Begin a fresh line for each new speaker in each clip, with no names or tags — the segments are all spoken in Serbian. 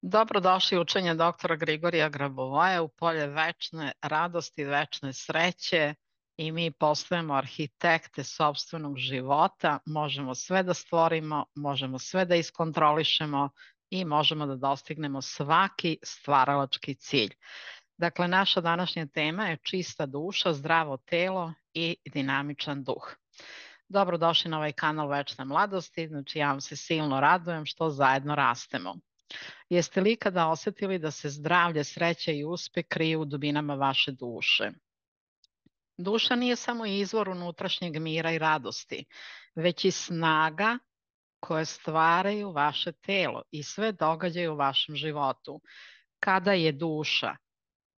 Dobrodošli u učenje doktora Grigorija Grabovoja u polje večne radosti, večne sreće i mi postajemo arhitekte sopstvenog života, možemo sve da stvorimo, možemo sve da iskontrolišemo i možemo da dostignemo svaki stvaralački cilj. Dakle, naša današnja tema je čista duša, zdravo telo i dinamičan duh. Dobrodošli na ovaj kanal Večne mladosti, znači ja vam se silno radujem što zajedno rastemo. Jeste li ikada osetili da se zdravlje, sreća i uspeh kriju u dubinama vaše duše? Duša nije samo izvor unutrašnjeg mira i radosti, već i snaga koje stvaraju vaše telo i sve događaje u vašem životu. Kada je duša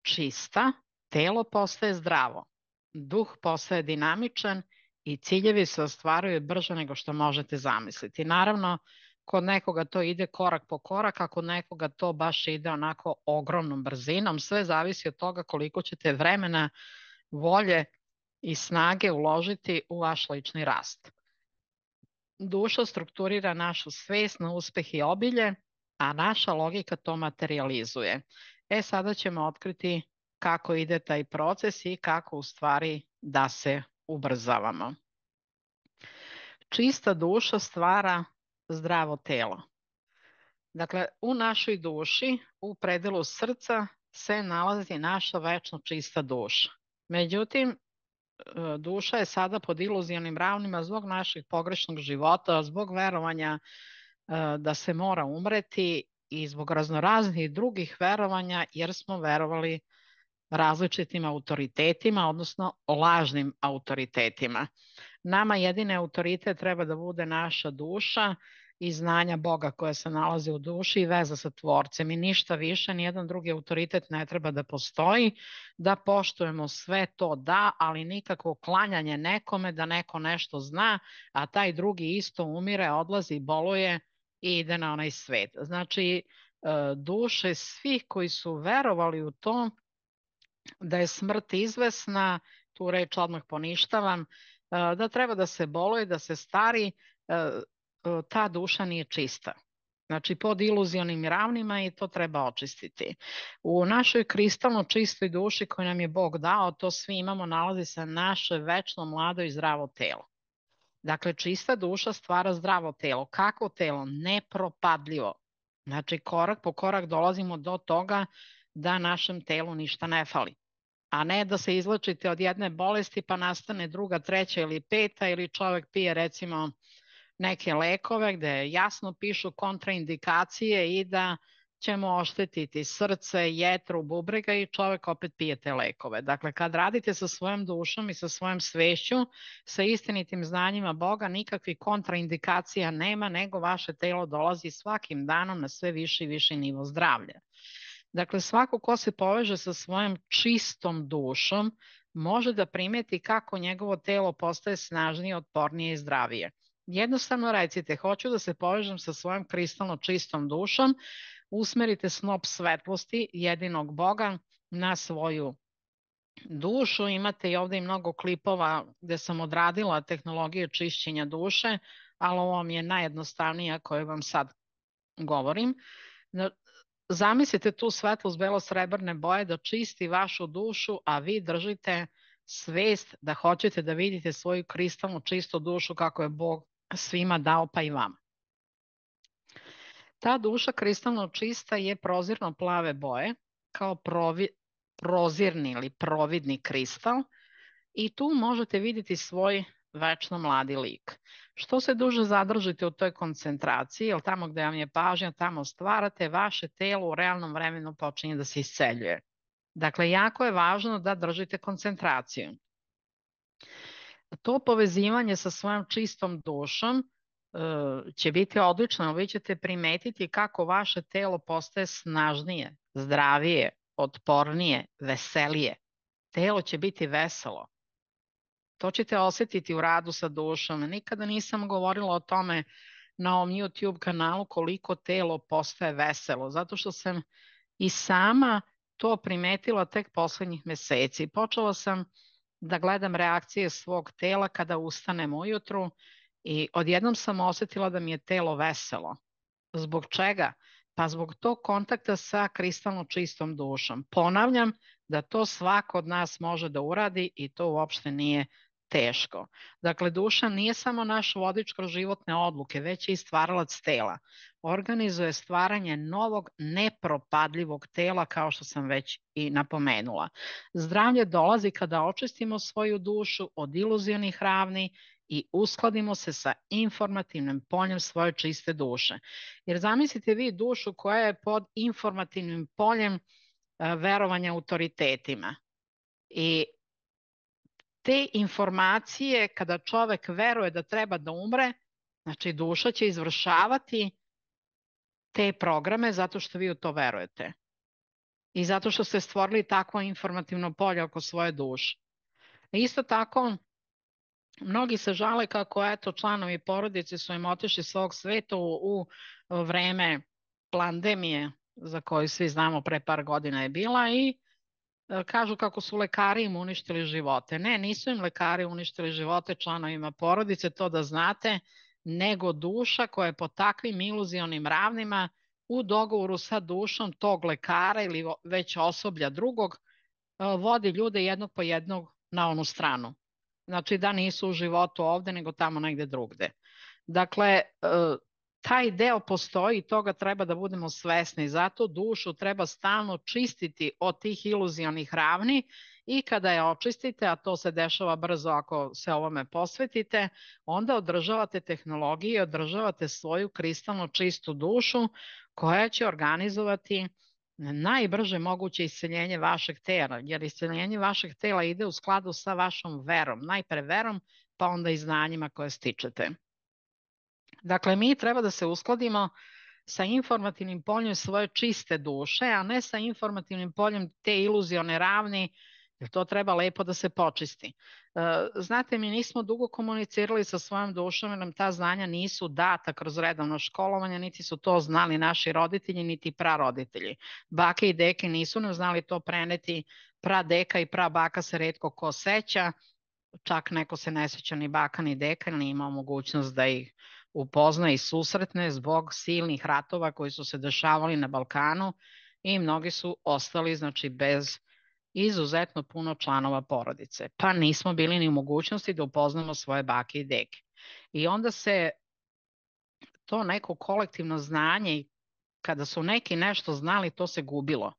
čista, telo postaje zdravo, duh postaje dinamičan i ciljevi se ostvaruju brže nego što možete zamisliti. Naravno, kod nekoga to ide korak po korak, a kod nekoga to baš ide onako ogromnom brzinom. Sve zavisi od toga koliko ćete vremena, volje i snage uložiti u vaš lični rast. Duša strukturira našu svest na uspeh i obilje, a naša logika to materializuje. Sada ćemo otkriti kako ide taj proces i kako u stvari da se ubrzavamo. Čista duša stvara zdravo telo. Dakle, u našoj duši, u predelu srca se nalazi naša večno čista duša. Međutim, duša je sada pod iluzionim ravnima zbog naših pogrešnog života, zbog verovanja da se mora umreti i zbog raznoraznih drugih verovanja jer smo verovali različitim autoritetima, odnosno lažnim autoritetima. Nama jedini autoritet treba da bude naša duša i znanja Boga koja se nalazi u duši i veza sa Tvorcem i ništa više, nijedan drugi autoritet ne treba da postoji, da poštujemo sve to da, ali nikakvo klanjanje nekome da neko nešto zna, a taj drugi isto umire, odlazi, boluje i ide na onaj svet. Znači, duše svih koji su verovali u to da je smrt izvesna, tu reč odmah poništavam, da treba da se boluje, da se stari, ta duša nije čista. Znači pod iluzionim ravnima i to treba očistiti. U našoj kristalno čistoj duši koju nam je Bog dao, to svi imamo, nalazi se naše večno mlado i zdravo telo. Dakle, čista duša stvara zdravo telo. Kako telo? Nepropadljivo. Znači korak po korak dolazimo do toga da našem telu ništa ne fali. A ne da se izlečite od jedne bolesti pa nastane druga, treća ili peta ili čovjek pije recimo neke lekove gde jasno pišu kontraindikacije i da ćemo oštetiti srce, jetru, bubrega i čovjek opet pije te lekove. Dakle, kad radite sa svojom dušom i sa svojom svešću, sa istinitim znanjima Boga, nikakvih kontraindikacija nema, nego vaše telo dolazi svakim danom na sve viši i viši nivo zdravlja. Dakle, svako ko se poveže sa svojom čistom dušom može da primeti kako njegovo telo postaje snažnije, otpornije i zdravije. Jednostavno recite, hoću da se povežem sa svojom kristalno čistom dušom, usmerite snop svetlosti jedinog Boga na svoju dušu. Imate i ovde i mnogo klipova gde sam odradila tehnologije čišćenja duše, ali ovo mi je najjednostavnija koju vam sad govorim. Zamislite tu svetlost belo-srebrne boje da čisti vašu dušu, a vi držite svest da hoćete da vidite svoju kristalnu čistu dušu kako je Bog svima dao, pa i vama. Ta duša kristalno čista je prozirno plave boje, kao prozirni ili providni kristal i tu možete vidjeti svoj večno mladi lik. Što se duže zadržite u toj koncentraciji, jer tamo gde vam je pažnja, tamo stvarate, vaše telo u realnom vremenu počinje da se isceljuje. Dakle, jako je važno da držite koncentraciju. To povezivanje sa svojom čistom dušom će biti odlično, vi ćete primetiti kako vaše telo postaje snažnije, zdravije, otpornije, veselije. Telo će biti veselo. To ćete osetiti u radu sa dušom. Nikada nisam govorila o tome na ovom YouTube kanalu koliko telo postaje veselo, zato što sam i sama to primetila tek poslednjih meseci. Počela sam da gledam reakcije svog tela kada ustanem ujutru i odjednom sam osetila da mi je telo veselo. Zbog čega? Pa zbog tog kontakta sa kristalno čistom dušom. Ponavljam da to svako od nas može da uradi i to uopšte nije teško. Dakle, duša nije samo naš vodič kroz životne odluke, već je i stvaralac tela. Organizuje stvaranje novog nepropadljivog tela, kao što sam već i napomenula. Zdravlje dolazi kada očistimo svoju dušu od iluzionih ravni i uskladimo se sa informativnim poljem svoje čiste duše. Jer zamislite vi dušu koja je pod informativnim poljem verovanja autoritetima. I te informacije, kada čovek veruje da treba da umre, znači duša će izvršavati te programe zato što vi u to verujete. I zato što ste stvorili takvo informativno polje oko svoje duše. Isto tako, mnogi se žale kako eto članovi porodice su im otišli s ovog sveta u vreme pandemije za koju svi znamo pre par godina je bila i kažu kako su lekari im uništili živote. Ne, nisu im lekari uništili živote članovima porodice, to da znate, nego duša koja je po takvim iluzionim ravnima u dogovoru sa dušom tog lekara ili već osoblja drugog vodi ljude jednog po jednog na onu stranu. Znači da nisu u životu ovde, nego tamo negde drugde. Dakle, taj deo postoji i toga treba da budemo svesni. Zato dušu treba stalno čistiti od tih iluzionih ravni i kada je očistite, a to se dešava brzo ako se ovome posvetite, onda održavate tehnologiju, održavate svoju kristalno čistu dušu koja će organizovati najbrže moguće isceljenje vašeg tela, jer isceljenje vašeg tela ide u skladu sa vašom verom, najpre verom, pa onda i znanjima koje stičete. Dakle, mi treba da se uskladimo sa informativnim poljem svoje čiste duše, a ne sa informativnim poljem te iluzione ravni, jer to treba lepo da se počisti. Znate, mi nismo dugo komunicirali sa svojom dušom, jer nam ta znanja nisu data kroz redovno školovanje, niti su to znali naši roditelji, niti praroditelji. Bake i deke nisu nam znali to preneti, pradeka i prabaka se retko ko seća, čak neko se ne seća ni baka ni deka, ili nije imao mogućnost da ih upozna i susretne zbog silnih ratova koji su se dešavali na Balkanu i mnogi su ostali znači bez izuzetno puno članova porodice. Pa nismo bili ni u mogućnosti da upoznamo svoje bake i deke. I onda se to neko kolektivno znanje, kada su neki nešto znali, to se gubilo.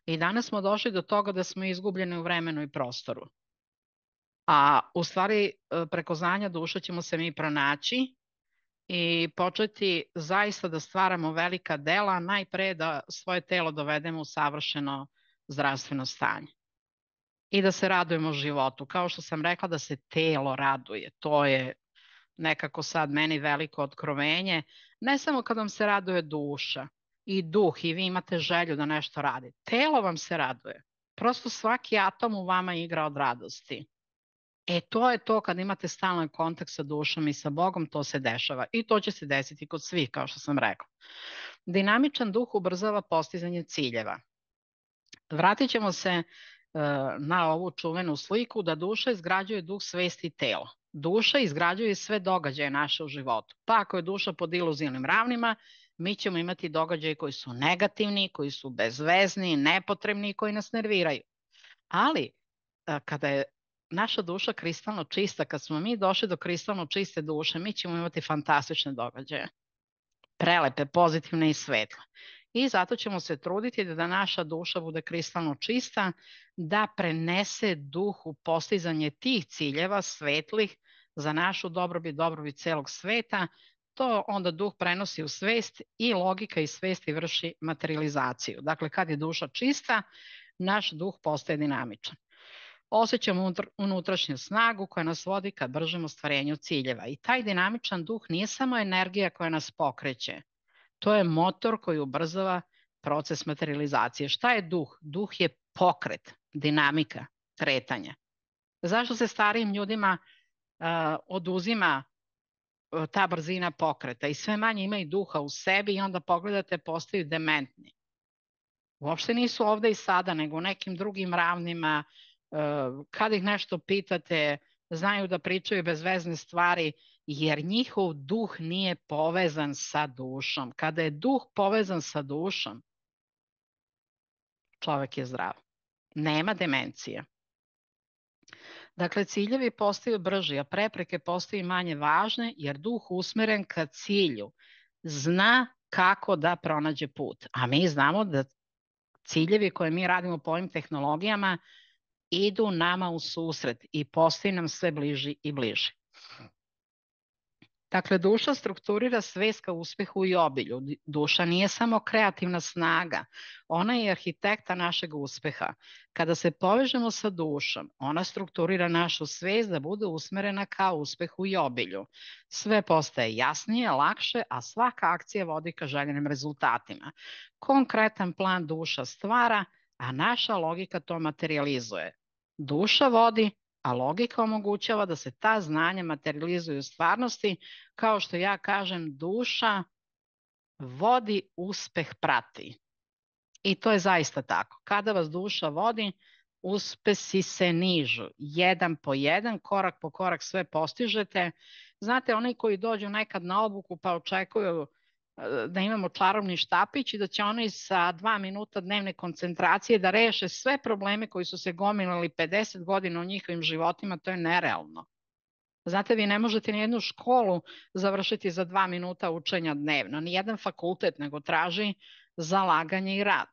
I danas smo došli do toga da smo izgubljeni u vremenu i prostoru. A u stvari preko znanja duša ćemo se mi pronaći i početi zaista da stvaramo velika dela, najpre da svoje telo dovedemo u savršeno zdravstveno stanje. I da se radujemo životu. Kao što sam rekla, da se telo raduje. To je nekako sad meni veliko otkrovenje. Ne samo kad vam se raduje duša i duh i vi imate želju da nešto radite. Telo vam se raduje. Prosto svaki atom u vama igra od radosti. E to je to kad imate stalan kontakt sa dušom i sa Bogom, to se dešava. I to će se desiti kod svih, kao što sam rekla. Dinamičan duh ubrzava postizanje ciljeva. Vratit ćemo se na ovu čuvenu sliku da duša izgrađuje duh, svesti i telo. Duša izgrađuje sve događaje naše u životu. Pa ako je duša pod iluzivnim ravnima, mi ćemo imati događaje koji su negativni, koji su bezvezni, nepotrebni i koji nas nerviraju. Ali kada je naša duša kristalno čista, kad smo mi došli do kristalno čiste duše, mi ćemo imati fantastične događaje. Prelepe, pozitivne i svetle. I zato ćemo se truditi da naša duša bude kristalno čista, da prenese duh u postizanje tih ciljeva svetlih za našu dobrobit celog sveta. To onda duh prenosi u svest i logika i svesti vrši materializaciju. Dakle, kad je duša čista, naš duh postaje dinamičan. Osjećamo unutrašnju snagu koja nas vodi ka bržem ostvarenju ciljeva. I taj dinamičan duh nije samo energija koja nas pokreće. To je motor koji ubrzava proces materializacije. Šta je duh? Duh je pokret, dinamika, kretanje. Zašto se starijim ljudima oduzima ta brzina pokreta i sve manje imaju duha u sebi i onda pogledate postaju dementni. Uopšte nisu ovde i sada, nego u nekim drugim ravnima. Kad ih nešto pitate, znaju da pričaju bezvezne stvari jer njihov duh nije povezan sa dušom. Kada je duh povezan sa dušom, čovjek je zdrav. Nema demencije. Dakle, ciljevi postaju brži, a prepreke postaju manje važne, jer duh usmeren ka cilju zna kako da pronađe put. A mi znamo da ciljevi koje mi radimo po ovim tehnologijama idu nama u susret i postaju nam sve bliži i bliži. Dakle, duša strukturira svest ka uspehu i obilju. Duša nije samo kreativna snaga, ona je arhitekta našeg uspeha. Kada se povežemo sa dušom, ona strukturira našu svest da bude usmerena ka uspehu i obilju. Sve postaje jasnije, lakše, a svaka akcija vodi ka željenim rezultatima. Konkretan plan duša stvara, a naša logika to materializuje. Duša vodi, a logika omogućava da se ta znanja materializuju u stvarnosti, kao što ja kažem, duša vodi, uspeh prati. I to je zaista tako. Kada vas duša vodi, uspesi se nižu. Jedan po jedan, korak po korak sve postižete. Znate, oni koji dođu nekad na obuku pa očekuju da imamo čarobni štapić i da će oni sa 2 minuta dnevne koncentracije da reše sve probleme koji su se gomilali 50 godina u njihovim životima, to je nerealno. Znate, vi ne možete ni jednu školu završiti za 2 minuta učenja dnevno, ni jedan fakultet, nego traži zalaganje i rad.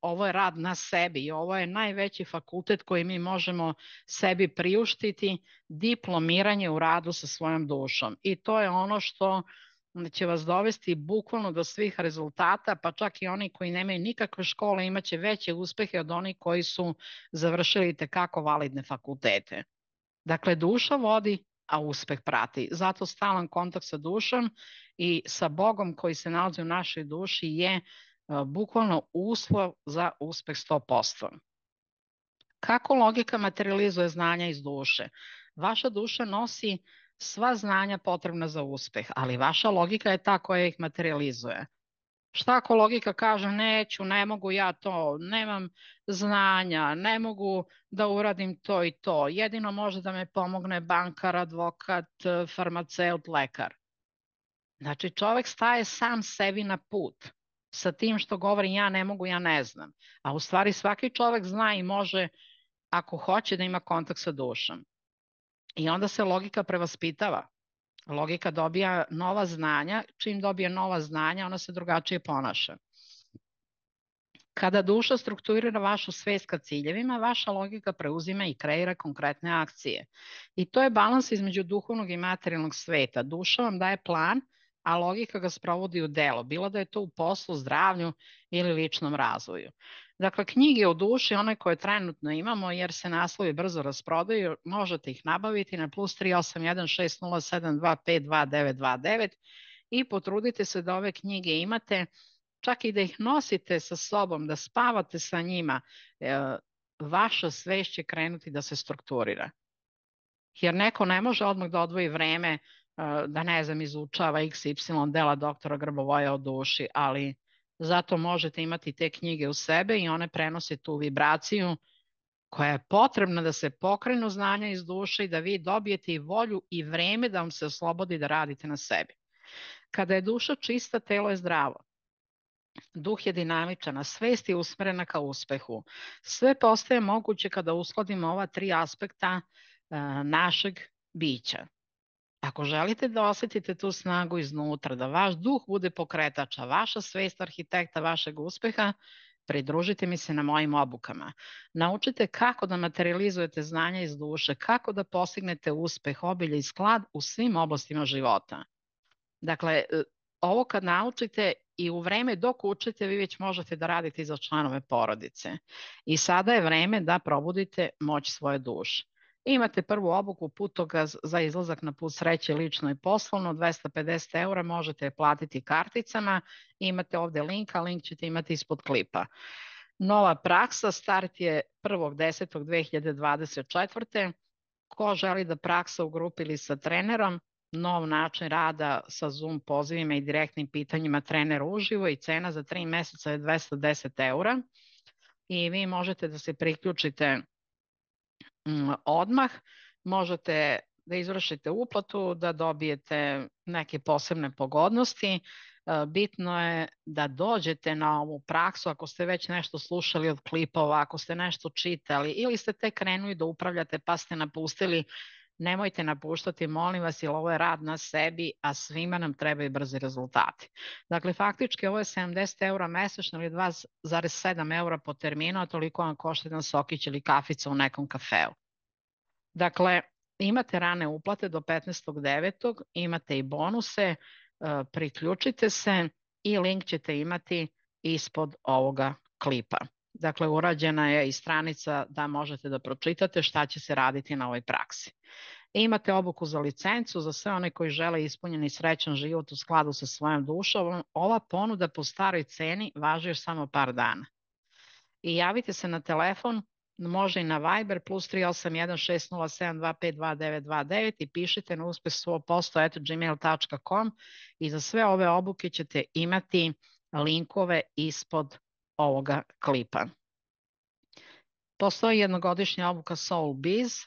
Ovo je rad na sebi i ovo je najveći fakultet koji mi možemo sebi priuštiti, diplomiranje u radu sa svojom dušom. I to je ono što će vas dovesti bukvalno do svih rezultata, pa čak i oni koji nemaju nikakve škole imaće veće uspehe od onih koji su završili tekako validne fakultete. Dakle, duša vodi, a uspeh prati. Zato stalan kontakt sa dušom i sa Bogom koji se nalazi u našoj duši je bukvalno uslov za uspeh 100%. Kako logika materializuje znanja iz duše? Vaša duša nosi sva znanja potrebna za uspeh, ali vaša logika je ta koja ih materializuje. Šta ako logika kaže neću, ne mogu ja to, nemam znanja, ne mogu da uradim to i to, jedino može da me pomogne bankar, advokat, farmaceut, lekar. Znači čovjek staje sam sebi na put sa tim što govori ja ne mogu, ja ne znam. A u stvari svaki čovjek zna i može ako hoće da ima kontakt sa dušom. I onda se logika prevaspitava. Logika dobija nova znanja, čim dobije nova znanja, ona se drugačije ponaša. Kada duša strukturira vašu svest ka ciljevima, vaša logika preuzima i kreira konkretne akcije. I to je balans između duhovnog i materijalnog sveta. Duša vam daje plan, a logika ga sprovodi u delo, bilo da je to u poslu, zdravlju ili ličnom razvoju. Dakle, knjige o duši, one koje trenutno imamo, jer se naslovi brzo rasprodaju, možete ih nabaviti na +381 607 252 929 i potrudite se da ove knjige imate, čak i da ih nosite sa sobom, da spavate sa njima, vaša svest će krenuti da se strukturira. Jer neko ne može odmah da odvoji vreme da ne znam, izučava XY dela doktora Grbovoja o duši, ali zato možete imati te knjige u sebe i one prenose tu vibraciju koja je potrebna da se pokrenu znanja iz duše i da vi dobijete i volju i vreme da vam se oslobodi da radite na sebi. Kada je duša čista, telo je zdravo. Duh je dinamičan, a svest je usmerena ka uspehu. Sve postaje moguće kada uskladimo ova 3 aspekta našeg bića. Ako želite da osetite tu snagu iznutra, da vaš duh bude pokretač, a vaša svest arhitekta vašeg uspeha, pridružite mi se na mojim obukama. Naučite kako da materializujete znanja iz duše, kako da postignete uspeh, obilje i sklad u svim oblastima života. Dakle, ovo kad naučite i u vreme dok učite, vi već možete da radite i za članove porodice. I sada je vreme da probudite moć svoje duše. Imate prvu obuku Putokaz za izlazak na put sreće lično i poslovno, 250 € možete je platiti karticama. Imate ovde link, a link ćete imati ispod klipa. Nova praksa, start je 1.10.2024. Ko želi da praksa u grupi ili sa trenerom, nov način rada sa Zoom pozivima i direktnim pitanjima trenera uživo i cena za 3 meseca je 210 € i vi možete da se priključite odmah, možete da izvršite uplatu, da dobijete neke posebne pogodnosti. Bitno je da dođete na ovu praksu ako ste već nešto slušali od klipova, ako ste nešto čitali ili ste tek krenuli da upravljate pa ste napustili. Nemojte napuštati, molim vas, jer ovo je rad na sebi, a svima nam trebaju brzi rezultati. Dakle, faktički ovo je 70 € mesečno ili 2,7 € po terminu, a toliko vam košta jedan sokić ili kafica u nekom kafeu. Dakle, imate rane uplate do 15.9. Imate i bonuse, priključite se i link ćete imati ispod ovoga klipa. Dakle, urađena je i stranica da možete da pročitate šta će se raditi na ovoj praksi. Imate obuku za licencu za sve one koji žele ispunjeni srećan život u skladu sa svojom dušom. Ova ponuda po staroj ceni važi još samo par dana. I javite se na telefon, može i na Viber +381 607 252 929 i pišite na uspeh100%@gmail.com i za sve ove obuke ćete imati linkove ispod ovoga klipa. Postoji jednogodišnja obuka Soul Biz,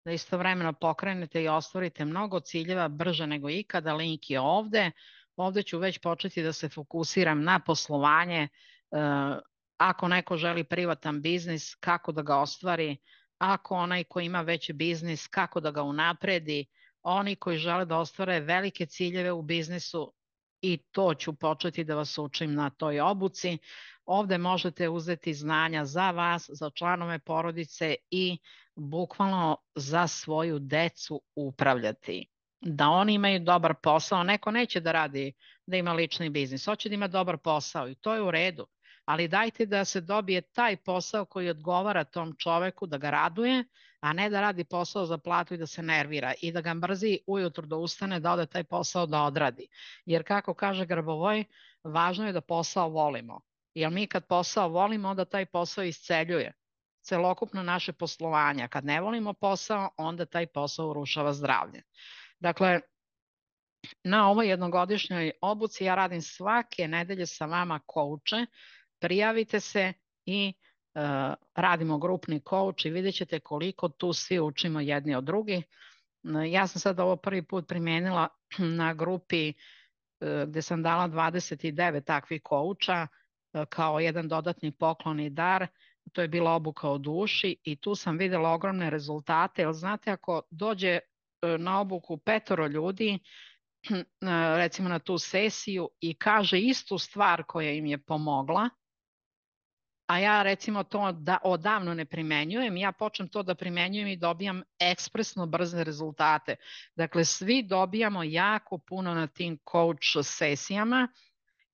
da istovremeno pokrenete i ostvarite mnogo ciljeva brže nego ikada. Link je ovde. Ovde ću već početi da se fokusiram na poslovanje. Ako neko želi privatan biznis, kako da ga ostvari. Ako onaj ko ima veći biznis, kako da ga unapredi. Oni koji žele da ostvare velike ciljeve u biznisu, i to ću početi da vas učim na toj obuci. Ovde možete uzeti znanja za vas, za članove porodice i bukvalno za svoju decu upravljati. Da oni imaju dobar posao, neko neće da radi, da ima lični biznis, hoće da ima dobar posao i to je u redu, ali dajte da se dobije taj posao koji odgovara tom čoveku, da ga raduje, a ne da radi posao za platu i da se nervira i da ga mrzi ujutru da ustane, da ode taj posao da odradi. Jer kako kaže Grabovoj, važno je da posao volimo. Jer mi kad posao volimo, onda taj posao isceljuje celokupno naše poslovanje. Kad ne volimo posao, onda taj posao urušava zdravlje. Dakle, na ovoj jednogodišnjoj obuci ja radim svake nedelje sa vama kouče. Prijavite se i radimo grupni kouč i vidjet ćete koliko tu svi učimo jedni od drugih. Ja sam sad ovo prvi put primijenila na grupi gde sam dala 29 takvih kouča kao jedan dodatni poklon i dar. To je bila obuka o duši i tu sam videla ogromne rezultate. Jer znate, ako dođe na obuku 5 ljudi, recimo na tu sesiju i kaže istu stvar koja im je pomogla, a ja recimo to odavno ne primenjujem, ja počnem to da primenjujem i dobijam ekspresno brze rezultate. Dakle, svi dobijamo jako puno na tim coach sesijama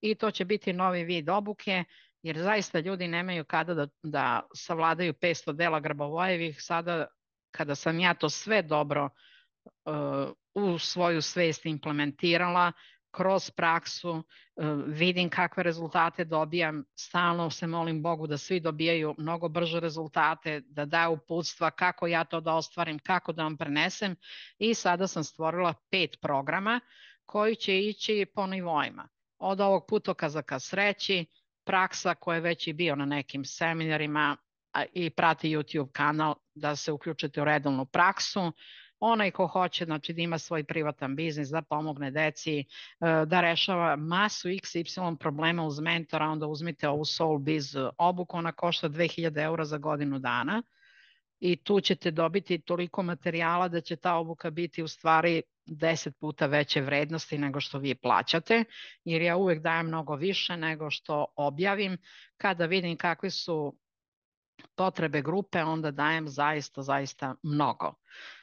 i to će biti novi vid obuke, jer zaista ljudi nemaju kada da savladaju 500 dela Grabovojevih. Sada kada sam ja to sve dobro u svoju svest implementirala, kroz praksu, vidim kakve rezultate dobijam, stalno se molim Bogu da svi dobijaju mnogo brže rezultate, da daju uputstva kako ja to da ostvarim, kako da vam prenesem i sada sam stvorila 5 programa koji će ići po nivoima. Od ovog putokaza ka sreći, praksa koja je već i bio na nekim seminarima i prati YouTube kanal da se uključite u redovnu praksu. Onaj ko hoće, znači da ima svoj privatan biznis, da pomogne deci, da rešava masu XY problema uz mentora, onda uzmite ovu Soul Biz obuku, ona košta 2000 € za godinu dana i tu ćete dobiti toliko materijala da će ta obuka biti u stvari 10 puta veće vrednosti nego što vi plaćate, jer ja uvek dajem mnogo više nego što objavim. Kada vidim kakve su potrebe grupe, onda dajem zaista mnogo.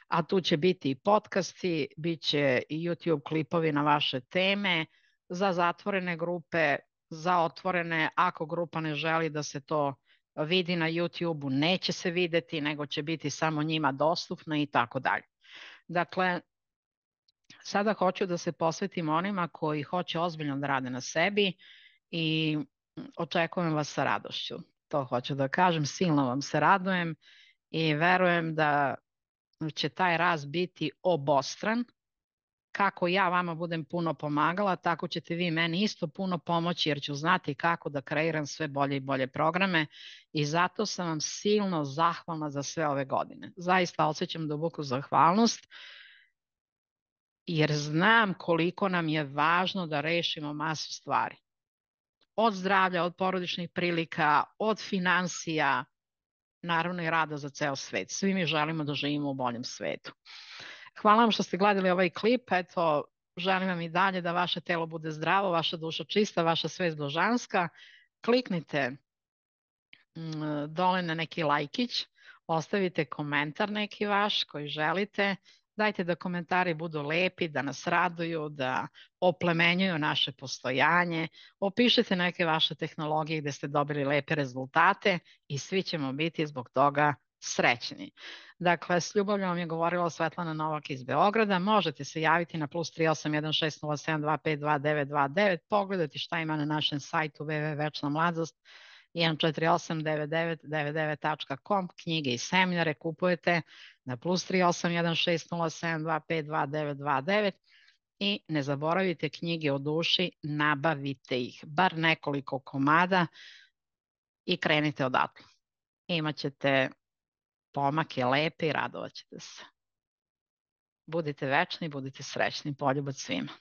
A tu će biti i podcasti, bit će i YouTube klipovi na vaše teme, za zatvorene grupe, za otvorene, ako grupa ne želi da se to vidi na YouTube-u, neće se videti, nego će biti samo njima dostupno i tako dalje. Dakle, sada hoću da se posvetim onima koji hoće ozbiljno da rade na sebi i očekujem vas sa radošću. To hoću da kažem, silno vam se radujem i verujem da će taj rast biti obostran. Kako ja vama budem puno pomagala, tako ćete vi meni isto puno pomoći, jer ću znati kako da kreiram sve bolje i bolje programe i zato sam vam silno zahvalna za sve ove godine. Zaista osjećam duboku zahvalnost jer znam koliko nam je važno da rešimo masu stvari. Od zdravlja, od porodičnih prilika, od finansija, naravno i rada za ceo svet. Svi mi želimo da živimo u boljem svetu. Hvala vam što ste gledali ovaj klip. Eto, želim vam i dalje da vaše telo bude zdravo, vaša duša čista, vaša svest božanska. Kliknite dole na neki lajkić, ostavite komentar neki vaš koji želite. Dajte da komentari budu lepi, da nas raduju, da oplemenjuju naše postojanje. Opišite neke vaše tehnologije gde ste dobili lepe rezultate i svi ćemo biti zbog toga srećni. Dakle, s ljubavljom vam je govorila Svetlana Novak iz Beograda. Možete se javiti na +38160725229, pogledati šta ima na našem sajtu www.večnamladost 1489999.com, knjige i seminare kupujete na +38160725229 i ne zaboravite knjige o duši, nabavite ih, bar nekoliko komada i krenite odatle. Imaćete pomake lepe i radovat ćete se. Budite večni, budite srećni, poljubac svima.